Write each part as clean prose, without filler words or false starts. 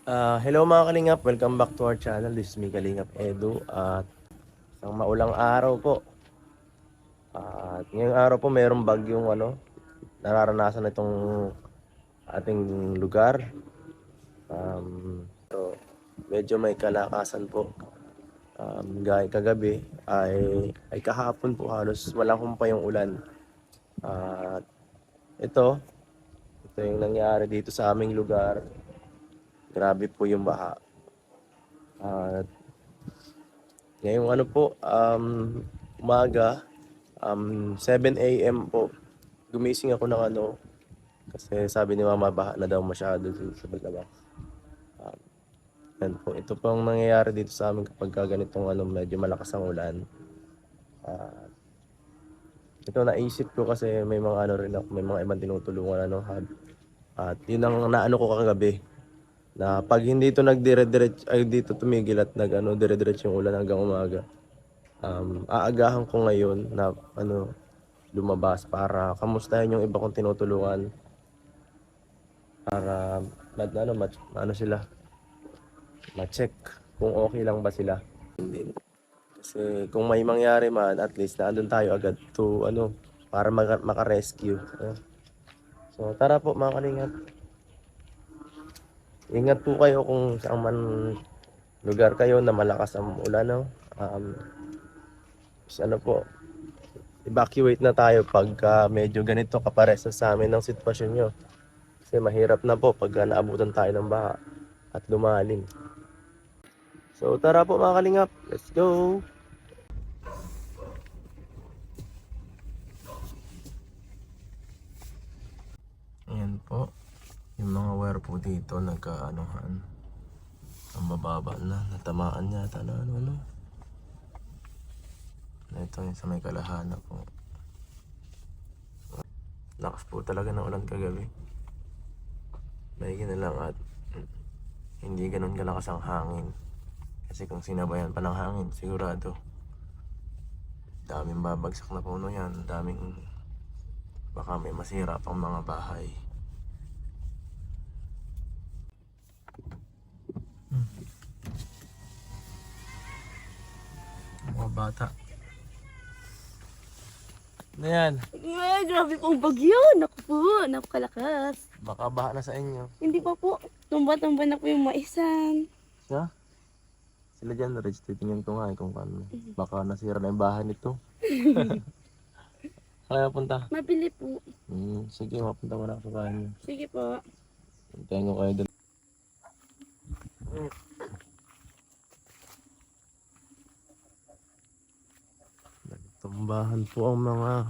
Hello mga Kalingap, welcome back to our channel. This is me Kalingap Edu at isang maulang araw po. At ngayong araw po mayroong bagyong nararanasan itong ating lugar. So medyo may kalakasan po. Gaya kagabi ay kahapon po halos walang humpay yung ulan. At ito yung nangyari dito sa aming lugar. Grabe po yung baha. At ngayong umaga, 7 a.m. po, gumising ako ng kasi sabi ni mama baha na daw masyado sa labas. Um, Yan po, ito po ang nangyayari dito sa amin kapag ganitong medyo malakas ang ulan. Ito naisip ko kasi may mga rin ako, may mga ibang tinutulungan at yun ang naano ko kagabi. Na pag hindi ito nagdire-diretso ay dito tumigil at dire-diretso yung ulan hanggang umaga. Aagahan ko ngayon na lumabas para kamustahin yung iba kong tinutulungan para sila ma-check kung okay lang ba sila. Hindi. Kasi kung may mangyari man, at least naandun tayo agad to para maka-rescue. So tara po mga kalingap. Ingat po kayo kung saan man lugar kayo na malakas ang ulan, no? Evacuate na tayo pagka medyo ganito kaparesa sa amin ng sitwasyon nyo. Kasi mahirap na po pagka naabutan tayo ng baha at lumalim. So tara po mga kalingap, let's go! Ayan po, yung mga wire po dito nagkaanuhan. Ang bababa na, natamaan yata na Ito yung sa may kalahana po. Lakas po talaga ng ulan kagabi. Maigi na lang at hindi ganun kalakas ang hangin. Kasi kung sinabayan pa ng hangin, sigurado daming babagsak na puno yan. Daming baka may masira pang mga bahay. Mga bata. Ano yan? Ay, grabe pong bagyo. Naku po, napakalakas. Baka baha na sa inyo. Hindi pa po. Tumba-tumba na po yung maisan. Siya? Sila dyan, Rich, titingin ko nga kung paano. Baka nasira na yung bahay nito. Kaya punta? Mabili po. Sige, mapunta mo na ako sa bahay niyo. Sige po. Hintayin ko kayo doon. Tumbahan po ang mga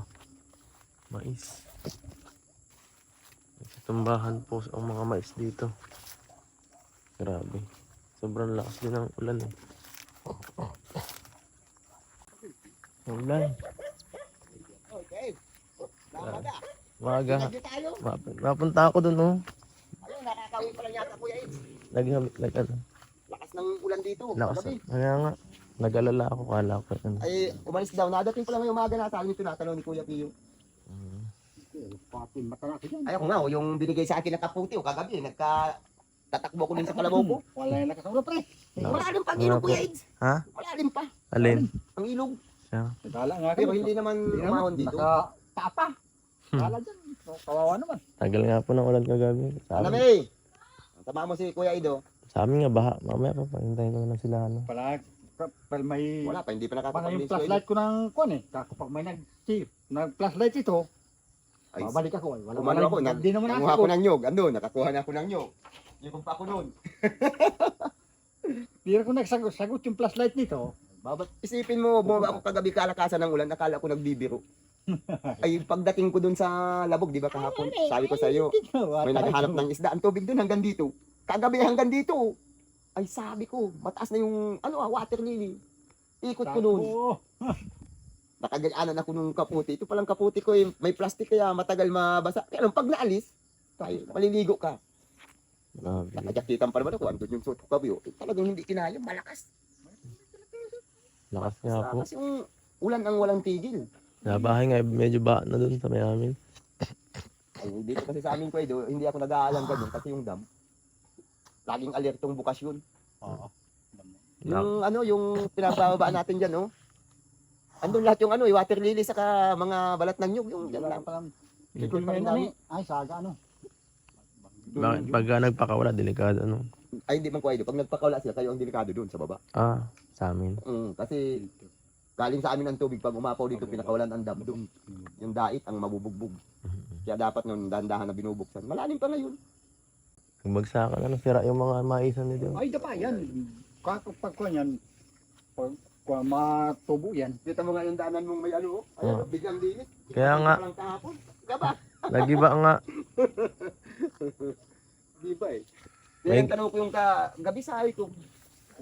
mais. Tumbahan po ang mga mais dito. Grabe. Sobrang lakas din ng ulan eh. Ulan. Okay. Maga. Hindi tayo. Mapunta ako doon oh. Ayun, nakakawin pa lang yata Kuya Ed. Lakas ng ulan dito. Lakas. Kagabi. Kaya nga. Nag-alala ako. Kala ko. Ay, umalis daw. Nadating pa lang yung umaga na. Sabi nito tinatanong ni Kuya Pio. Ay, ako nga. Yung binigay sa akin ng kaputi. Kagabi. Tatakbo ko din sa kalabaw ko. Wala na kasama pre. Malalim pa ang ilog Kuya Ed. Ha? Malalim pa. Alin? Ang ilog. Siya. Dala nga Pero hindi naman umahon dito. Nakatapa. Dala dyan. Kawawa naman. Tagal nga po ng ulan kagabi. Sa amin, Alamay. Tama mo si Kuya Ed. sa amin nga baha. Mamaya pa. Hintayin ko na sila May Wala pa. Hindi pa Para yung nakakapag-release flashlight ko ng kuan eh. Kapag may nag-flashlight ito, Ay, babalik ako. Umano ako. Hindi naman Nanguha ako. ko ng nyog. Andun. Nakakuha na ako ng nyog. Yung pa ako noon. Hindi ko nagsagot yung flashlight nito. Isipin mo, bumaba ako kagabi kalakasan ng ulan, nakala ko nagbibiro. Ay, pagdating ko dun sa labog, di ba kahapon, sabi ko sa iyo, may naghahanap ng isda, ang tubig dun hanggang dito. Kagabi hanggang dito. Ay, sabi ko, mataas na yung, water lily. Ikot ko nun. Nakagalanan ako nung kaputi. Ito palang kaputi ko, may plastic kaya matagal mabasa. Kaya lang, pag naalis, ay, maliligo ka. Grabe. Nakajakitan pa naman ako, andun yung suot ko kabi. Talagang hindi kinaya, malakas. Lakas nga po. Kasi yung ulan ang walang tigil. Nabahay nga. Medyo baha na doon sa may amin. Ay, dito kasi sa amin ko hindi ako nag-aalam ganun kasi yung dam. Laging alertong bukas yun. Oo. Yung ano, yung pinababaan natin dyan, no? Andun lahat yung ano, yung water lily saka mga balat ng nyug, yung dyan Wala lang. pa lang. Ito Ito pa rin yung namin. ay, saga ano. Bakit pagka nagpakawala, delikado ano? Ay, hindi man ko idol. Pag nagpakawala sila, kayo ang delikado doon sa baba. Ah, sa amin. Kasi galing sa amin ang tubig, pag umapaw dito, pinakawalan ang dam doon. Yung dait ang mabubugbog. Kaya dapat nun, dahan-dahan na binubuksan. Malalim pa ngayon. Kung bagsakan, ano, sira yung mga maisan nito. Ay, dapa yan. Pag ko yan, pag matubo yan. Kita mo nga yung daanan mong may ano, ayan, Oo. biglang dinis. Kaya nga. Walang kahapon. Gaba. Lagi ba nga? Di ba eh? May- Kaya tanong ko yung gabi sabi ko,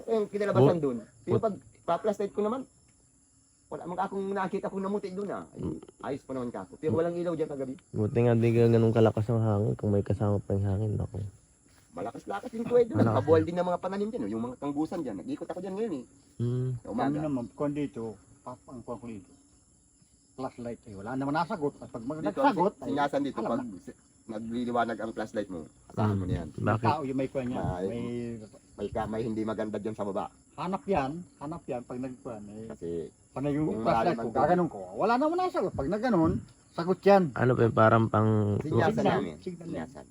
yung kinalabasan doon. Pero pag pa-plus light ko naman, wala mang akong nakita kong namuti doon ah. Ay, ayos pa naman kako. Pero walang ilaw dyan kagabi. Buti nga di ka ganun kalakas ng hangin. Kung may kasama pa yung hangin, ako. Malakas-lakas yung tuwed doon. Malakas. Kabuhal din ng mga pananim dyan. Yung mga kanggusan dyan. Nag-ikot ako dyan ngayon eh. Sa Kami umaga. naman, kung dito, papang ko dito. Flashlight eh, wala naman nasagot. At pag Dito, nagsagot, ay, sinyasan dito, alam pag nagliliwanag ang flashlight mo, asahan mo na yan. Bakit? tao yung may kuha niya. May- May hindi maganda dyan sa baba. Hanap yan pag nagkuhan. Eh, Kasi pag yung Kung flashlight malalim ko, ang gaganon ko, wala naman nasagot. Pag naganon, sagot yan. Ano pa, parang pang... sinyasan Signal, namin. signal. Sinyasan.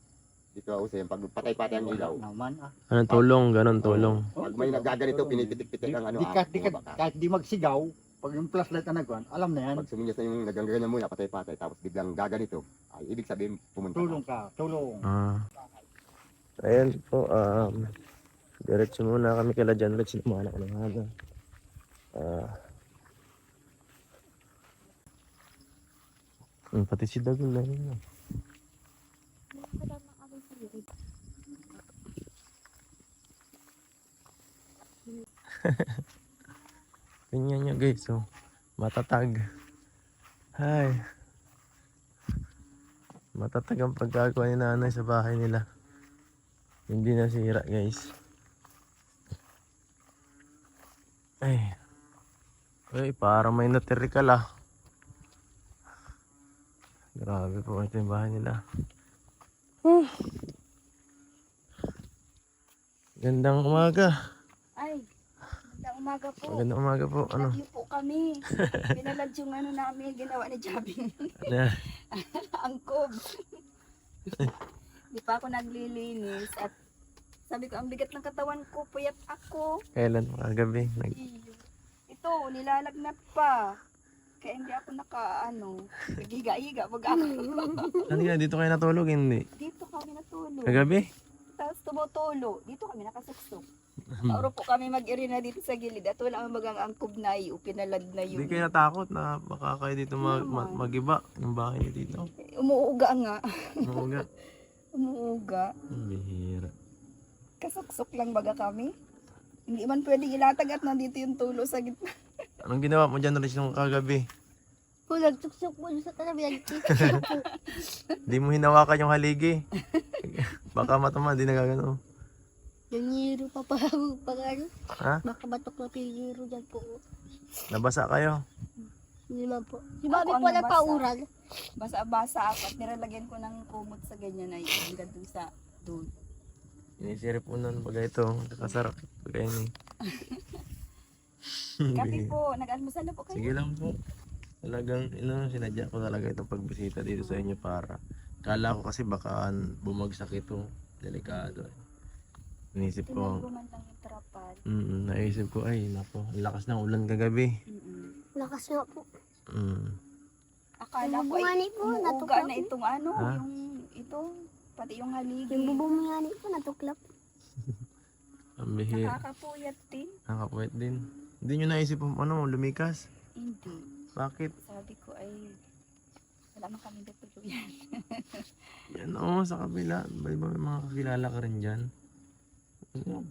Dito ako sa'yo, pag patay-patay ang ilaw. Naman ah. Ano, tulong, ganun, tulong. Pag may nagaganito, pinipitik-pitik ang ano. Kahit di magsigaw, pag yung flashlight na nagkuhan, alam na yan. Pag suminyas na yung nagaganyan muna, patay-patay, tapos biglang gaganito, ay ibig sabihin pumunta Tulong ka. ka, tulong. Ah. Ayan po, diretso muna kami kila John Rich. Lumahan ako ng haga. Pati si Dagon na rin. Ganyan nyo guys, so matatag. Hi. Matatag ang pagkagawa ni nanay sa bahay nila. Hindi nasira guys. Ay. Ay, parang may natirikal ah. Grabe po ito yung bahay nila. Gandang umaga. Ay, magandang umaga po. Magandang umaga po. Ano? Love you po kami. Pinalad yung ano namin, ginawa ni Jabing. Na, Angkob. Di pa ako naglilinis at sabi ko, ang bigat ng katawan ko, puyat ako. kailan kagabi? Iyo. Ito, nilalagnat pa. Kaya hindi ako naghiga-higa pag ako. Ano nga, dito kayo natulog? Hindi. Dito kami natulog. Kagabi? Tapos tumutulo. Dito kami nakasuksok. Mauro po kami mag-irina dito sa gilid at wala ang magang angkob na iyo, pinalad na Hindi yun. kayo natakot na baka kayo dito magiba yung bahay niyo dito? Umuuga nga. Oo nga. Umuuga. Ang bihira. Kasuksok lang baga kami. Hindi man pwedeng ilatag at nandito yung tulo sa gitna. Anong ginawa mo dyan, Rich, nung kagabi? Po, nagtuksok po sa tabi. Di mo hinawakan yung haligi. Baka matama, di nagagano. Yung yero pa ako. Ano? Ha? Baka batok na po yung yero dyan po. Nabasa kayo? Hindi naman po. Si Ako Mami ang po nabasa. nagpaural. Basa-basa ako at nilalagyan ko ng kumot sa ganyan na yun. Hanggang dun sa doon. Inisirip po nun pag ito. Nakasarap pag ini. Kape po, nag-almusal na po kayo. Sige lang po. Talagang, sinadya ko talaga itong pagbisita dito sa inyo para kala ko kasi baka bumagsak ito. Delikado. Inisip ko, Tinago man lang yung trapal. naisip ko, ay nako, ang lakas ng ulan kagabi. Lakas nga po. Akala Yung ko ay bungani po, umuuga natuklaw na po. itong Ha? yung ito, pati yung haligi. Yung bubumingani po natuklap. Ang bihir. Nakakapuyat din. Nakapuwet din. Hindi nyo naisip lumikas? Hindi. Bakit? Sabi ko ay wala man kami yan. Yan sa kabila. May mga kakilala ka rin dyan.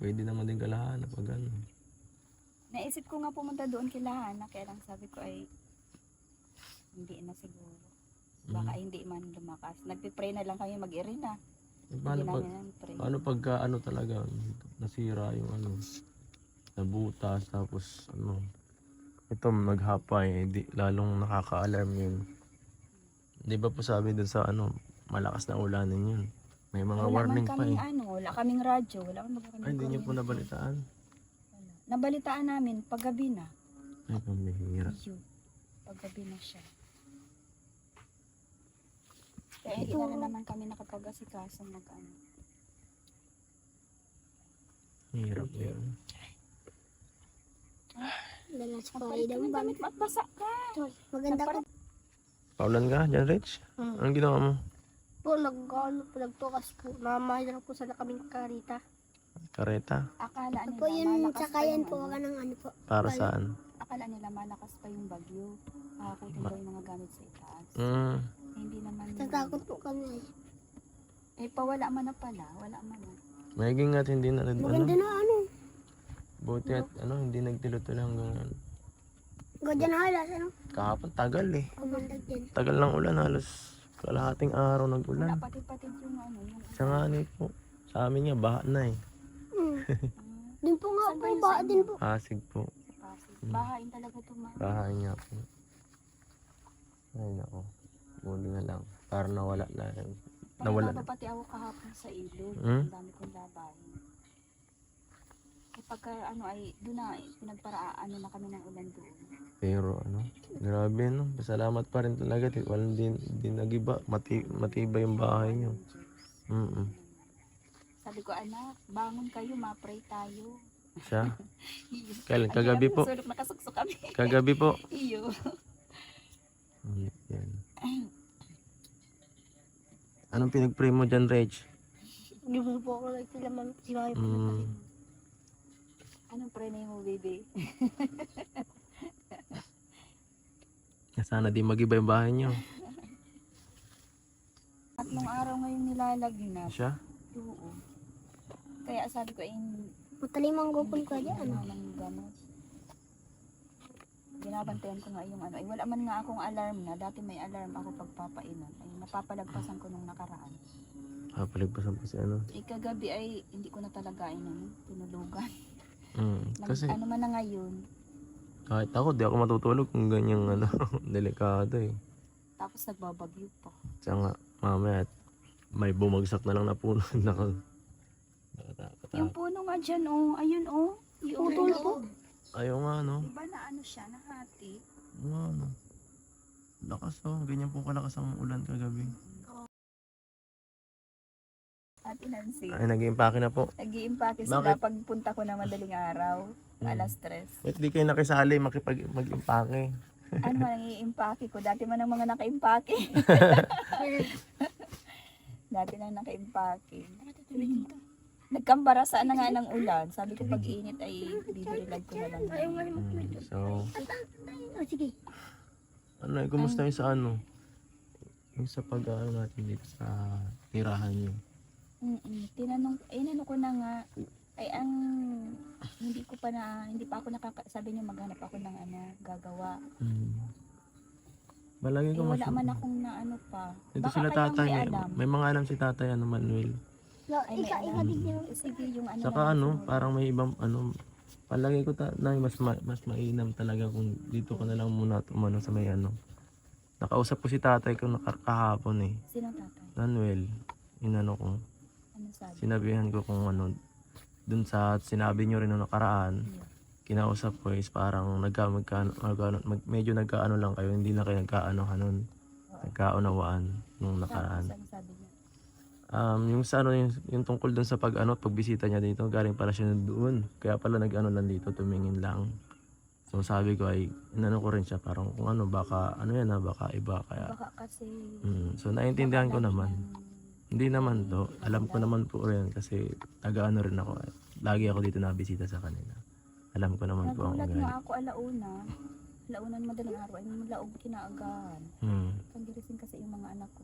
Pwede naman din kalahan pag ano. Naisip ko nga pumunta doon kila Hana, kaya lang sabi ko ay hindi na siguro. Baka hindi man lumakas. Nagpipray na lang kami mag-irina. Paano, Hindi pag, namin pray. paano pagka talaga nasira yung nabutas tapos ito naghapay, di, lalong nakaka-alarm yun. Di ba po sabi dun sa malakas na ulanin yun. May mga Wala warning man pa kaming eh. wala kaming radyo, wala man kaming Ay, hindi niyo po kuryente. nabalitaan. Wala. Nabalitaan namin paggabi na. Ay, pambihira. Iyo. Paggabi na siya. Kaya hindi na rin naman kami nakapag-asikaso mag-ano. Hirap yun. Dalas pa Magpalit ka daw ng ba? damit, magbasa ka. Maganda ka. Paulan ka dyan, Rich? Anong ginawa mo? Po, nagtukas po. Namahal lang po sana kaming karita. Kareta? Akala nila Po, yun, malakas pa sakayan yung po ano. ka ng ano po. Para Wala. saan? Akala nila malakas pa yung bagyo. Kakakutin daw yung mga gamit sa itaas. Hmm. Hindi naman. Tatakot po kami. Pawala man na pala. Wala man na. Magiging at hindi na Maganda ano. na ano. Buti at hindi nagtilutuloy hanggang ano. Ganda na halas ano. Kahapon tagal eh. Kumandag din. Tagal ng ulan, halos kalahating araw Wala nag-ulan. pati-patid yung ano. Yung Siya nga ni po. Sa amin nga, baha na eh. Din po nga Saan po, ba yun ba sa din inyo? po. Pasig po. Pasig. Bahain talaga tumahan. Bahay niya po. Ay nako. Muli na lang. Para nawala na. Nawala na. Pati ako kahapon sa ilog. Hmm? Ang dami kong labahin. Pagka ano ay doon na pinagparaan na kami ng ulan doon. Pero ano, grabe no. Salamat pa rin talaga. Walang din nagiba. Matibay yung bahay niyo. Sabi ko, anak, bangon kayo, ma-pray tayo. Siya. Kailan? Kagabi po. Sulok nakasuksok kami. Kagabi po. Iyo. Yan. Anong pinag-pray mo dyan, Reg? Hindi mo po ako nagsilaman. Si Mami po. Anong pray na mo, baby? Sana di magiba yung bahay niyo. Tatlong araw ngayon nilalagnat. Siya? Oo. Kaya sabi ko, Matalimang gupon ko dyan. Ano? ng gamot. Binabantayan ko nga yung ano. Ay, wala man nga akong alarm na. Dati may alarm ako pagpapainom. Ay, napapalagpasan ko nung nakaraan. Paligpasan pa si ano. Kagabi ay hindi ko na talaga tinulugan. Kasi Ano man na ngayon. kahit ako, di ako matutulog kung ganyang ano, delikado eh. Tapos nagbabagyo pa. Tsaka nga, mamaya may bumagsak na lang na puno. Yung puno nga dyan, oh. Ayun, oh. Yung Putol po. Ayaw nga, no? Diba na ano siya, nahati? Ano? Lakas oh, ganyan po kalakas ang ulan kagabi. Ate Nancy. Ay, nag-iimpake na po. Nag-iimpake Bakit? sila pagpunta ko ng madaling araw. Alas 3. Ba't di kayo nakisali mag-impake? Ano man ang iimpake ko? Dati man ang mga naka-impake. Dati na naka-impake. Nagkambarasaan na nga ng ulan. Sabi ko pag init ay bibirilag ko na lang. So, Oh, sige. ano, kumusta yung sa ano? Yung sa pag-ano natin dito sa tirahan nyo. Inano ko na nga, ay ang hindi pa ako sabi niyo maghanap ako ng gagawa. Balagi ko Wala man akong na ano pa. Dito Baka sila kayang tatay, may alam. may mga alam si tatay, ano, Manuel. Ay, may alam. Sige, yung ano. Saka lang ano, siguro. parang may ibang ano, palagi ko mas mainam talaga kung dito ka na lang muna umano sa may ano. Nakausap ko si tatay ko kahapon eh. Sino tatay? Manuel, inano ko, Ano sabi? sinabihan ko kung ano, dun sa sinabi nyo rin nung nakaraan, kinausap ko is parang medyo nagkaano lang kayo, hindi na kayo nagkaano hanon, nagkaunawaan nung nakaraan. Tapos, ano sabi niya? Yung sa ano, yung tungkol dun sa pagbisita niya dito, galing pala siya doon. Kaya pala nag-ano lang dito, tumingin lang. So sabi ko ay, inano ko rin siya, parang kung ano, baka, ano yan baka iba, kaya. Baka kasi So naiintindihan ko naman. Hindi naman to, alam ko naman po rin kasi taga-ano rin ako. Lagi ako dito nabisita sa kanila. Alam ko naman po ang nagulat ugali. nga ako alaunan madaling araw ay laog kinaagahan. Kangirising kasi yung mga anak ko.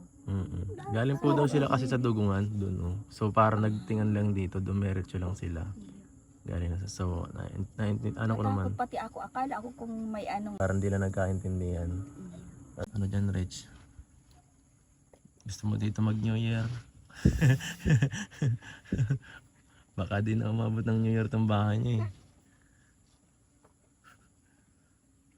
Galing po daw sila kasi sa dugungan doon. Oh. So para nagtingan lang dito, dumiretso lang sila. Galing na sa so, ano ko naman. Natakot pati ako, akala ako kung may anong Parang di na nagkaintindihan. Ano dyan, Rich? Gusto mo dito mag-New Year? Baka di na umabot ng New Year tong bahay niya eh.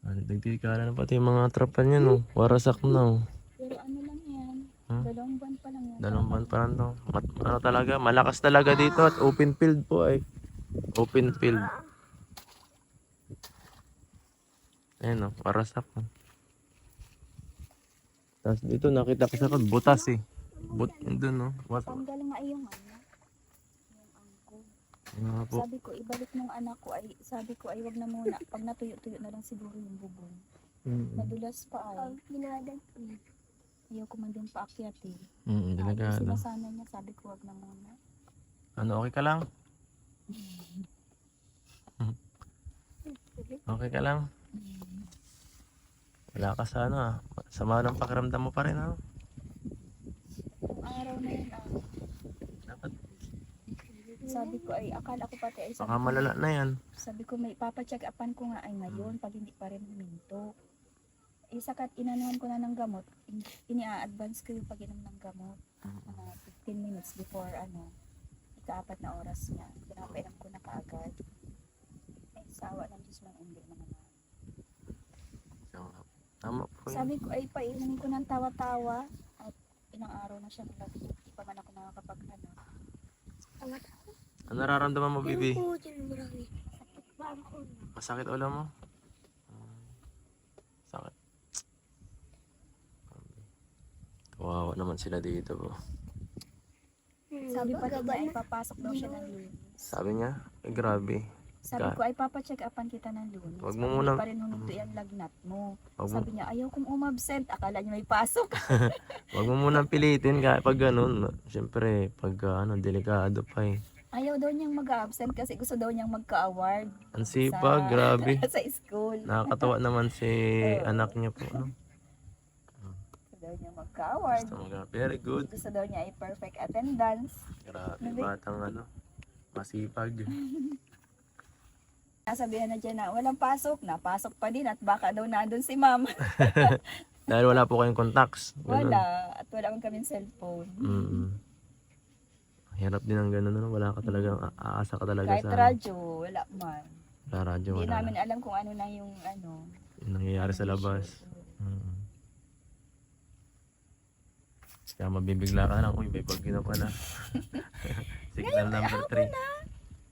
Nagtikala na pati yung mga tropa niya no. Warasak na oh. pero ano lang yan. Huh? 2 Dalawang buwan pa lang yan. Dalawang buwan pa lang to. Ano talaga, malakas talaga dito at open field po ay. Open field. Ayan o, parasak o. Tapos dito nakita ko sa butas eh. Yun dun o. Tanggal nga yung ano. Yung angkol. Ano nga po. Sabi ko, ibalik nung anak ko ay, sabi ko ay wag na muna. Pag natuyo-tuyo na lang siguro yung bubong. Madulas pa ay. Pag binadag ko. Ayaw ko man din paakyat eh. Delikado. Sinasana niya, sabi ko wag na muna. Ano, okay ka lang? Okay ka lang? Wala ka sa ano ah. Sama ng pakiramdam mo pa rin ah. Yung araw na yun Dapat sabi ko ay, akala ko pati ay baka malala na yan. sabi ko may papacheck upan ko nga ay ngayon pag hindi pa rin huminto. Isakat inanuhan ko na ng gamot, ini-advance ko yung pag-inom ng gamot. Mga 15 minutes before ika-4 na oras niya. Pinapainom ko na kaagad. Ay, sawa ng Diyos lang, hindi naman na. Tama po yun. Sabi ko ay painumin ko ng tawa-tawa at ilang araw na siya nalagay. Hindi pa man ako nakakapag Ano nararamdaman mo, Bibi? Oo, dyan marami. Masakit ulo mo? Sakit. Kawawa naman sila dito po. Sabi pa niya ay papasok daw siya ng Lunes. Sabi niya, grabe. Sabi ko ay papacheck upan kita ng Lunes. Wag mo Pag muna- hindi pa rin huminto yung lagnat mo. Wag mo, Sabi niya, ayaw kong umabsent. Akala niya may pasok. wag mo munang pilitin kahit pag ganun. Siyempre, pag delikado pa eh. Ayaw daw niyang mag-absent kasi gusto daw niyang magka-award Ang sipag, grabe. sa school. Nakakatawa naman si anak niya po. No? Gusto daw niyang magka-award. Very good. Gusto daw niya ay perfect attendance. Grabe, batang masipag. Nasabihan na dyan na walang pasok. Napasok pa din at baka daw nandun si mama. Dahil wala po kayong contacts. Ganun. Wala. At wala kang kaming cellphone. Hirap din ang ganun. No? Wala ka talagang aasa ka talaga Kahit sa radyo, wala man. sa radyo. Hindi Wala namin alam kung ano na yung yung nangyayari sa labas. Kaya mabibigla ka lang. Uy, may bagyo na pala. Signal number 3.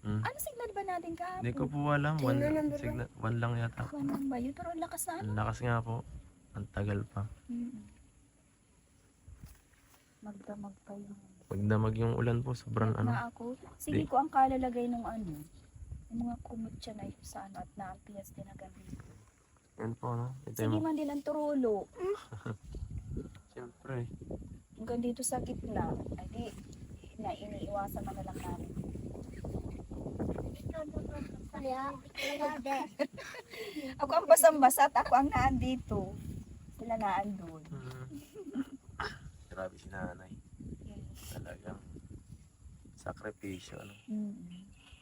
Ano signal ba natin kahapon? Hindi ko po alam. Signal, 1 lang yata. Ano ba yun? Pero ang lakas na Ang lakas nga po. Ang tagal pa. Magdamag pa yun. Pagdamag yung ulan po, sobrang Na ako, sige ko ang kalalagay ng yung mga kumot siya na sa at naampias din agad dito. Yan po, no? Ito Sige yung, man din ang turulo. siyempre. Hanggang dito sa gitna, ay di, iniiwasan man na lang namin. Ako ang basang-basa at ako ang naandito. Sila naandun. Grabe si nanay. Talagang sakripisyo, ano?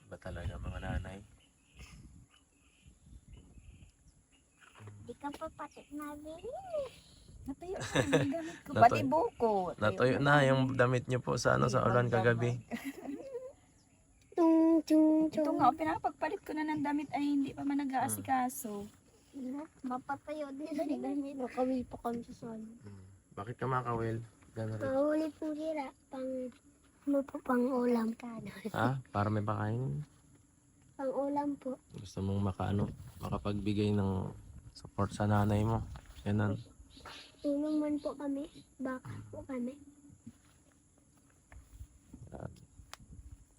Iba talaga mga nanay. Di ka pa pati nabili. Natuyo na yung gamit ko. Natuyo. Pati buko. Natuyo na yung damit niyo po sa sa ulan kagabi. Tung, tung, Ito nga, pinapagpalit ko na ng damit ay hindi pa man nag-aasikaso. Mapatayo din ang damit. Nakawil pa kami sa sala. Bakit ka makawil? Gano'n rin. Mahuli pong sira. Pang ulam ka. Ha? Para may pakain? Pang ulam po. Gusto mong makapagbigay ng support sa nanay mo? Ganun. Tulong man po kami. Baka po kami.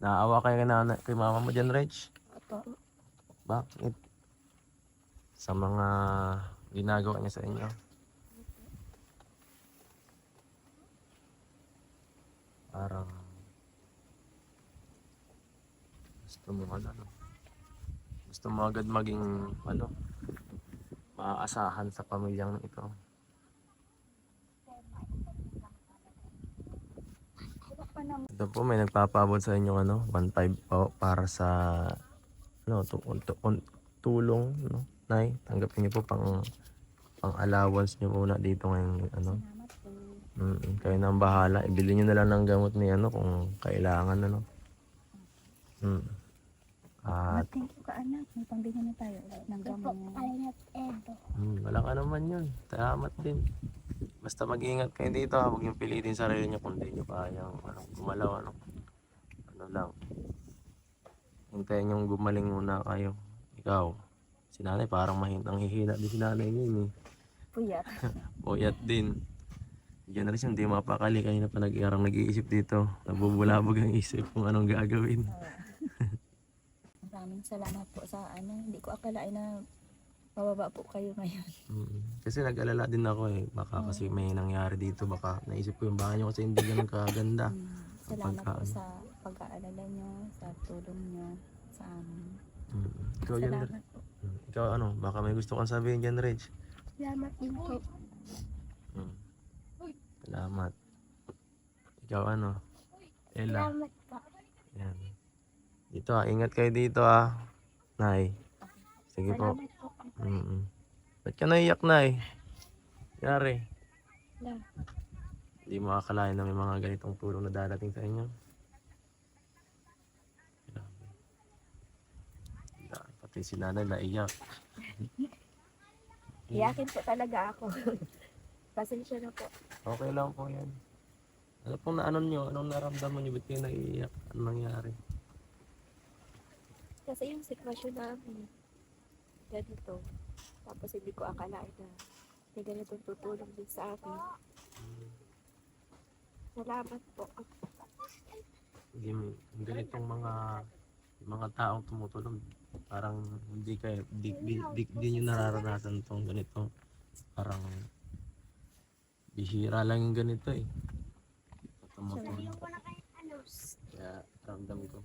Naawa kayo kay mama mo dyan, Reg? Opo. Bakit? Sa mga ginagawa niya sa inyo? Parang gusto mo gusto mo agad maging maaasahan sa pamilyang ito. Ito po, may nagpapaabot sa inyo 1.5 po para sa tulong, no? Nay, tanggapin niyo po pang allowance niyo muna dito ngayon, Salamat po. kayo na ang bahala. Ibili niyo na lang ng gamot ni kung kailangan, At Thank you ka anak. May pambili na tayo ulit ng Ito po, gamot. kalingat Edo. walang ano man yun. Salamat din. Basta mag-ingat kayo dito ha. Huwag yung pilitin sarili nyo kung di nyo kayang gumalaw. Ano lang. Hintayin yung gumaling muna kayo. Ikaw. Si nanay parang mahintang hihina din si nanay ngayon eh. Puyat. Puyat din. Generation hindi mapakali. Kanina pa nag-iisip dito. Nabubulabog ang isip kung anong gagawin. Maraming salamat po sa hindi ko akalain na pababa po kayo ngayon. Kasi nag-alala din ako eh. Baka kasi may nangyari dito. Baka naisip ko yung bahay nyo kasi hindi ganun kaganda. Salamat po Pagka- sa pag-aalala nyo, sa tulong nyo sa amin. Ikaw dyan, Salamat po. ikaw ano, baka may gusto kang sabihin dyan, Reg. Salamat din po. Salamat. Ikaw ano, Ella. Salamat po. Yan. Dito ingat kayo dito Nay. Sige po. Salamat po. Ba't ka naiyak, Nay? Yari. Wala. Hindi mo akalain na may mga ganitong tulong na darating sa inyo. Grabe. Pati si nanay naiyak. Iyakin po talaga ako. Pasensya na po. Okay lang po yan. Ano pong naano nyo? Anong naramdaman nyo? Ba't kayo naiiyak? Anong nangyari? Kasi yung sitwasyon namin, ganito. Tapos hindi ko akalain na may ganitong tutulong din sa akin. Salamat po. Hindi yung ganitong mga taong tumutulong. Parang hindi kayo, di nyo nararanasan tong ganito. Parang bihira lang yung ganito eh. Tumutulong. Kaya ramdam ko.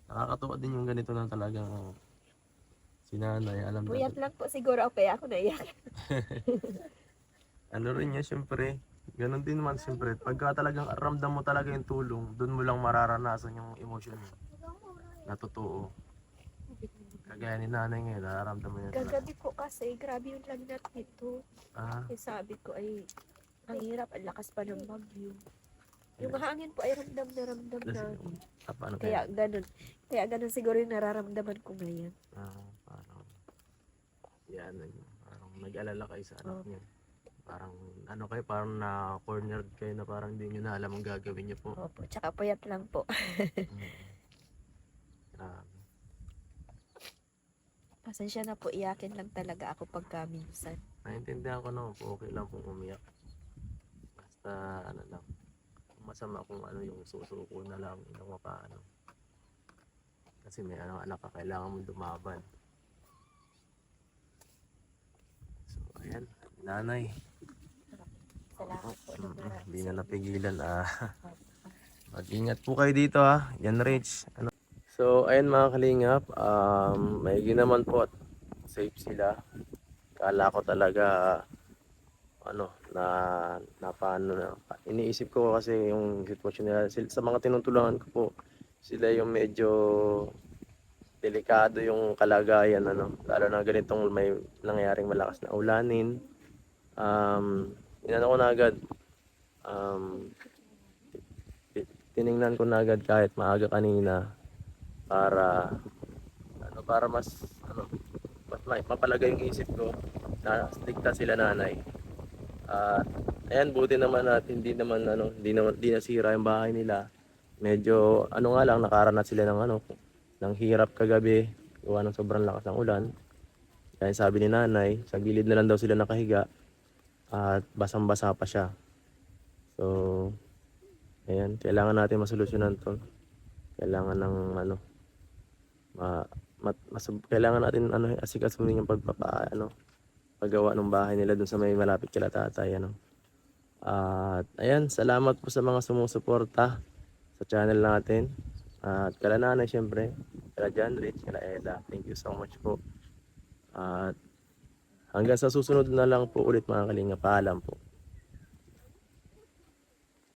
Nakakatuwa din yung ganito na talagang si nanay, alam Puyat na. lang po siguro ako kaya ako naiyak. Ano rin niya, syempre. Ganon din naman syempre. Pagka talagang ramdam mo talaga yung tulong, doon mo lang mararanasan yung emosyon na totoo. Kagaya ni nanay ngayon, nararamdaman niya talaga. Gagabi ko kasi, grabe yung lagnat nito. Ah, Eh, sabi ko ay, ang hirap, ang lakas pa ng bagyo. Yung hangin po ay ramdam na ramdam kasi, namin. paano Kaya kaya? ganun. Kaya ganun siguro yung nararamdaman ko ngayon. Parang, yan, parang nag-alala kayo sa anak niya. Parang, ano kayo, parang na-cornered kayo na parang hindi nyo na alam ang gagawin niyo po. Opo, tsaka puyat lang po. Grabe. Pasensya na po, iyakin lang talaga ako pagka minsan. Naintindihan ko naman po, okay lang pong umiyak. Basta, ano lang, masama kung ano yung susuko na lang, yung paano. Kasi may anak ka, kailangan mo dumaban. So, ayan, nanay. Salamat po. Hindi na napigilan Mag-ingat po kayo dito Yan Rich. So ayan mga kalingap, may naman po at safe sila. Kala ko talaga paano na. Iniisip ko kasi yung sitwasyon nila sa mga tinutulungan ko po. Sila yung medyo delikado yung kalagayan lalo na ganitong may nangyaring malakas na ulanin. Inano ko na agad, tiningnan ko na agad kahit maaga kanina para mas mapalagay yung isip ko na ligtas sila nanay. At ayan, buti naman at hindi nasira yung bahay nila. Medyo nga lang, nakaranas sila ng hirap kagabi gawa ng sobrang lakas ng ulan. Kaya sabi ni nanay, sa gilid na lang daw sila nakahiga at basang-basa pa siya. So ayan, kailangan natin masolusyonan to. Kailangan ng kailangan natin asikasuhin yung paggawa ng bahay nila dun sa may malapit kila tatay At ayan, salamat po sa mga sumusuporta sa channel natin. At kala nanay syempre, kala John Rich, kala Ella. Thank you so much po. At hanggang sa susunod na lang po ulit mga kalinga. Paalam po.